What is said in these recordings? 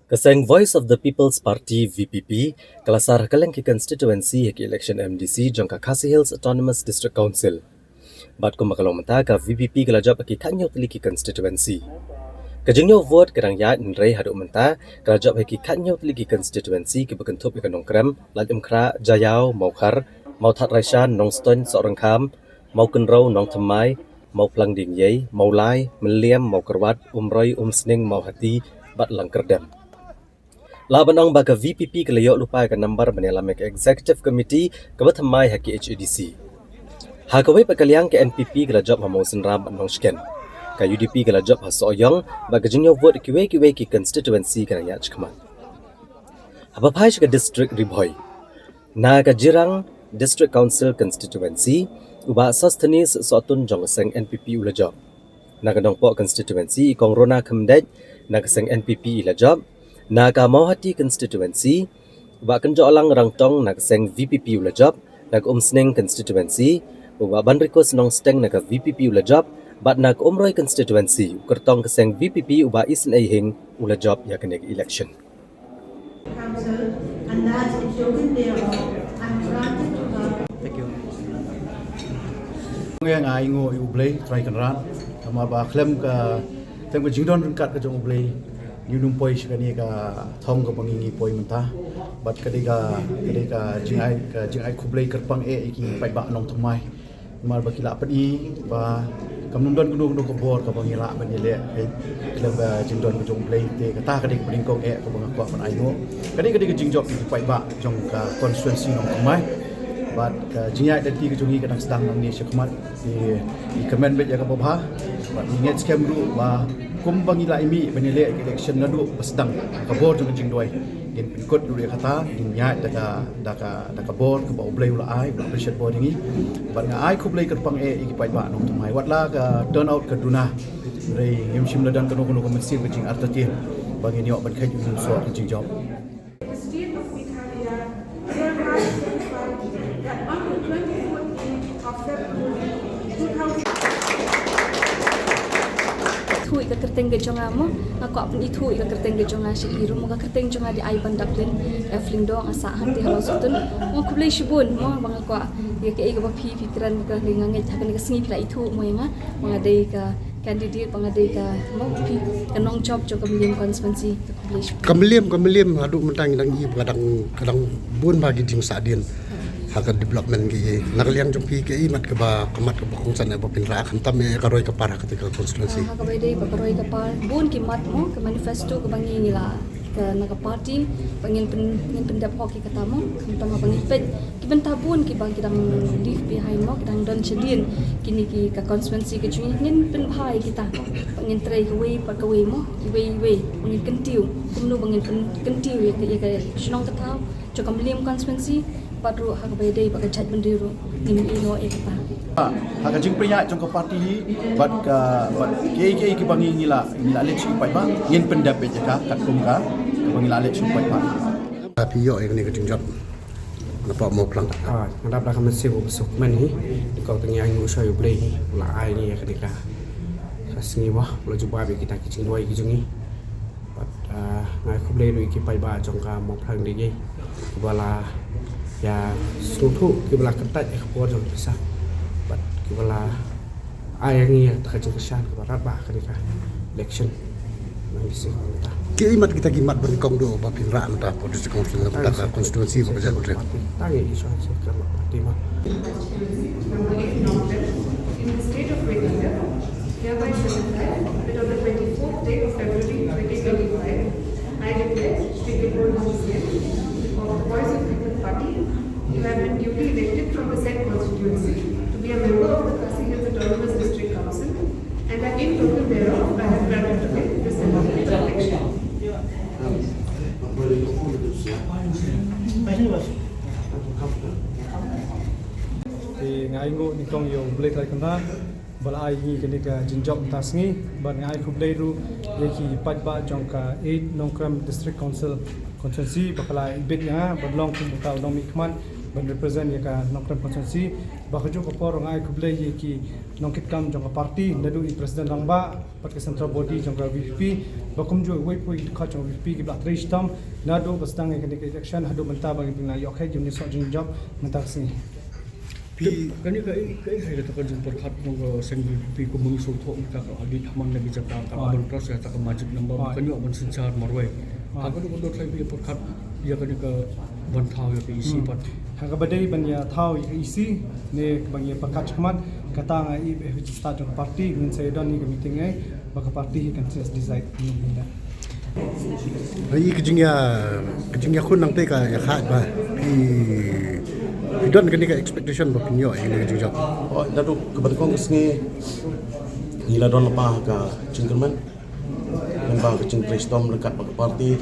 Kaseng Voice of the People's Party VPP kelasar Kalengki constituency heki election MDC jangka Khasi Hills Autonomous District Council. Bat ko makalong mata ka VPP kelajap heki kanyo teliki constituency. Kajengyo vote kadang ya nrei haduk menta kelajap heki kanyo teliki constituency ke berkentup ikan nongkrem lajum kra jayau maukar mau that raishan nongston seorang kam mau kenrau nong temai mau plang ding yei mau lai meliam mau kerwat umroi sning mau hati bat lang kerdem. Labanong baga VPP kelayok lupa ke number menelamek Executive Committee kebetamai haki HADC. Hakawai pakaliang ke NPP kelajap hamau senram anong sken. Ka UDP kelajap hasoyong baga jengyo vote kiwe ki constituency kana yach kaman. Hapapai ke district riboy. Na ka jirang district council constituency uba sustenis sotun jong seng NPP ulajap. Na ka dongpo constituency ikong rona kemdej na ka seng NPP ilajap. Naga Mauhati constituency, bahkan jolang rangtong nak seng VPP ulajap, nak Sning constituency, ban request nong steng nak VPP ulajap, bat nak Umroi constituency, kertong keseng VPP uba isen hing ulajap ya kena election. Council, and that in token thereof, I'm granted to her. Thank you. Yang aingo ublay try kanran, kama ba klem ka tengko jingdon rungkat ka jong ublay. Yunung poi sekali ka thong ka bangingi poi mentah bat kadika jingai kublai kerpang iki pai ba nong thumai mar ba kila padi ba kamnum don kudu ko bor ka bangila ban yele klem jingdon ko jong play te kata kadik bringkong ko bang ko pan aino kadika jingjok pai ba jong ka constituency nong thumai bat ka jingai dati ka jongi kadang sedang nang ni syakmat di comment bet ya ka babha bat inget scam ru ba kumbang ila imi benile election nadu basdang kabor jong jing doi gen pinkot dulu kata dinya daka bor ka oblay ula ai ba appreciate board ini ban nga ai kublay kerpang iki pai ba nong tumai watla ka turn out ka duna rei ngim shim ladan kanu ko mensin ke jing artati bagi ni ok ban khai jung so ka jing job. The state of Meghalaya has certified that on the 24th day of February 2000 thui ka kerteng ge jonga mo ngako apun I thui ka kerteng ge jonga shi iru mo ka kerteng jonga di ai bandap len fling dong asa hati halau sutun mo kublai shibun mo bang ko ye ke ga pi pikiran ka ngangai thakan ka singi pila itu mo nga mga dei ka candidate bang dei ka mo pi ka nong job jo ka million constituency ka kublai shibun Kameliam adu mentang dang I kadang bun bagi jing sadin hakat development gi nakaliang jong pi ke mat ke ba kamat ke bakong san ba pinra kan tam ka roi ka para ketika constituency ka bai dei ba roi ka par bun ki mat mo ka manifesto ka bangi nila ka naga party pangin pendap hoki kata mo tama bangi pet ki bentabun ki bang kidang leave behind mo kidang don chedin kini ki ka constituency ke chung ngin pen bhai kita pangin trai ka way pa ka way mo way pangin kentiu kumnu bangin kentiu ye ka shnong ka tau cho kam liam constituency patru hak bai dei ba ka chat bendiru nim ino ekta Haka jing priya jong ka party bat ke bangi ngila election pai ba ngin pendap je ka kat kum ka bangi election pai ba tapi yo ini ke jing job napa mo plang ngadap dah kami sibuk besok mani di kau tengah yang usai beli la ai ni ketika kasih wah lo cuba bi kita kicing dua kicing ni ngai ku beli ki pai ba jong ka mo plang di ye bala ya sutu ki bala ketat ke por jong bisa bat ki bala ai ni tak kicing kesan ke barat ba ketika election nang sih kita kimat kita kimat berkong do ba pinra ta posisi konstitusi ta konstitusi ba jago tre tangi iso ke parti ma in the state of Meghalaya, hereby certify that on the 24th day of February 2025, I declare Shri Gopal Hussain of the Voice of People Party to have been duly elected from the said constituency to be a member of the Khasi Hills Autonomous District Council, and that in token thereof I have granted to him this election. Ngai ngo ni kong yo blade lai kana bala ai ni kini ka jinjok tasngi ban ngai khu blade ru ye ki pat ba jong ka 8 Nongkram District Council constituency bakala ibet ya ban long ku ta dong mi khman ban represent ye ka Nongkram constituency Bakajo kapor ngai kublai ye ki nongkit kam jong parti nadu i president rangba pat ke central body jong VP bakum jo wei pui kha jong VP ki blak tristam nadu bastang ke election hadu menta bagi pingla yok hai jumni so jing job menta sing pi kani kai hai ta kan jumper khat mong seng pi ko mung so tho ka adi thamang na bijak ta abon pros ya ta ka majib number kan yo mon sinchar marwai ka ko do thai pi por khat ya kani ka ban thau ya isi pat Hanga badai banya thau isi ne banya pakat khmat kata ngai i start jong parti ngun sai don ni meeting ai baka parti kan just decide ni benda Lagi kejingnya kun nang teka ya khat ba pi don kani ka expectation ba pinyo ini kejingja oh dadu kebanyakan kesini gila don lepas ke cingkerman lembah ke cingkris tom dekat baka parti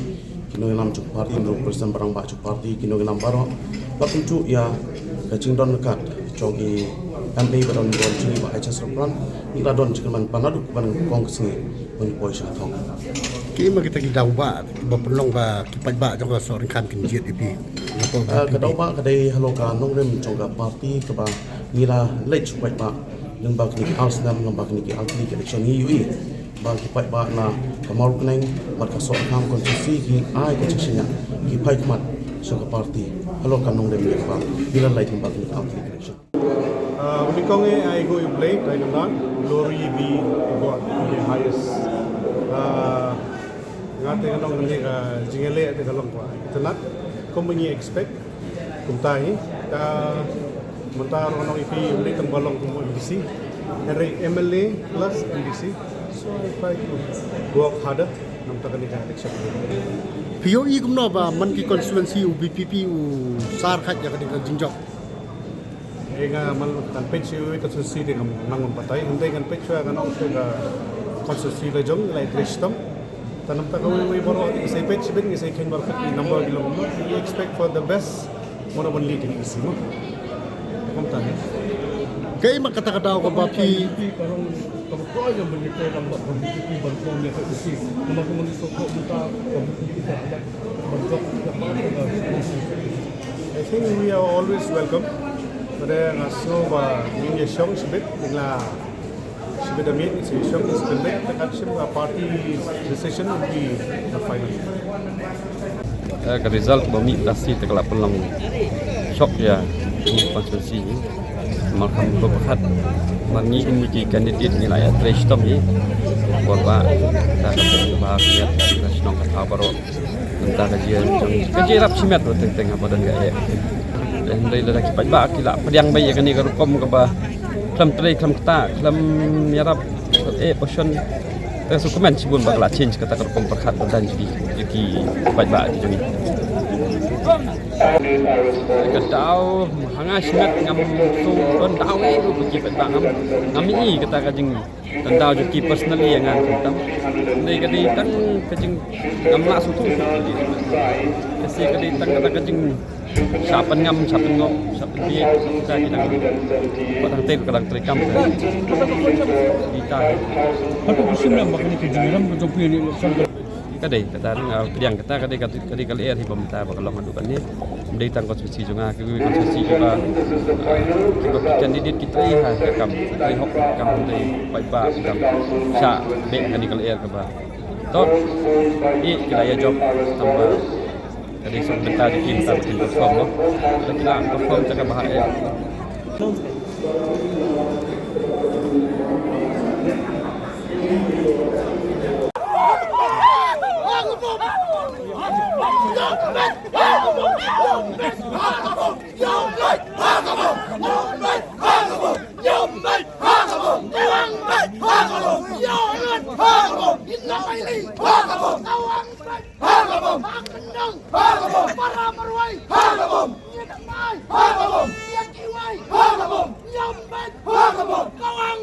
kino enam cuk parti menurut presiden barang bak cuk parti kino enam barok bak cuk ya ke cingdon dekat cogi MP badon don cingi bak HS Ropran gila don cingkerman panadu kebanyakan kesini menipoi syatong Kima kita dau ba ba pelong ba kipat ba jong so ring kan kinjit ipi kedau ba kedai haloka nong rem congga parti ke ba ngila lech pat ba leng ba kini alsnam leng ba kini alti election ni ui ba kipat ba na kamar keneng mat ka so kam konstitusi ki ai ke cisinya ki pai kmat so ka parti haloka nong rem ba ngila lech ba kini alti election Unikonge I go you play right now glory be got the highest ngate kanong ni ka jingele te kalong kwa tenat komuni expect kumtai ka mutar ono ifi uli tang balong kumo MDC dari MLA plus MDC so I try to work harder nam ta kani ka election POE kumno ba man ki constituency u BPP u sar khat ya kani ka jingjok nga man kan page yu ta si de ngam nangon patay hindi kan page wa kan ong ka constituency la jong like restam tanam ta kawai boro isay page bin isay ken bar khat number gilo mo we expect for the best mo bon leading isi mo kumta ne kay makata-kata ko ba pi parang kampo yang begitu tambah BPP bantuan yang isi nama ko man so ko muta bantuan I think we are always welcome pada ngaso ba min ye shong sibit ngla sibit amit is shong is pendek tekan sim party decision will be the final ke result bami dasi tegala pelong shock ya konstitusi ni makam berpekat mangi ini kandidat nilai trash top ni bahwa kita bahagia nasional kata baru tentang kajian rap simet tentang apa dan gaya dan dari lelaki pajak kila pediang bayi kan ni kerukom ke bah kelam teri kelam kata kelam yarap portion sukumen sibun bakal change kata kerukom perkat dan jadi pajak di sini Kedau hangat simet ngam tu pendau itu bagi petang ngam ini kata kajing tendau jadi personally yang ngan tentang dari kadi tang kajing ngam nak sutu kasi kadi tang kata kajing sapan ngam sapan ngok sapan dia kita kita patang tel kadang terikam kita atau kusim lam bakal ni kejuran berjumpa ni kadai kata yang kata kadai kali air hiba minta bakal ngadukan ni mendai tang konstitusi juga konstitusi juga kita kandidat kita ha kam kai hok kam mendai pai ba kam sa be kadai kali air ke ba tot i kita job tambah kadai sok bentar di kita bikin perform loh kita perform jaga bahaya Para marway, hagabom, nyedamay, hagabom, yakiway, hagabom, nyambet, hagabom, kawang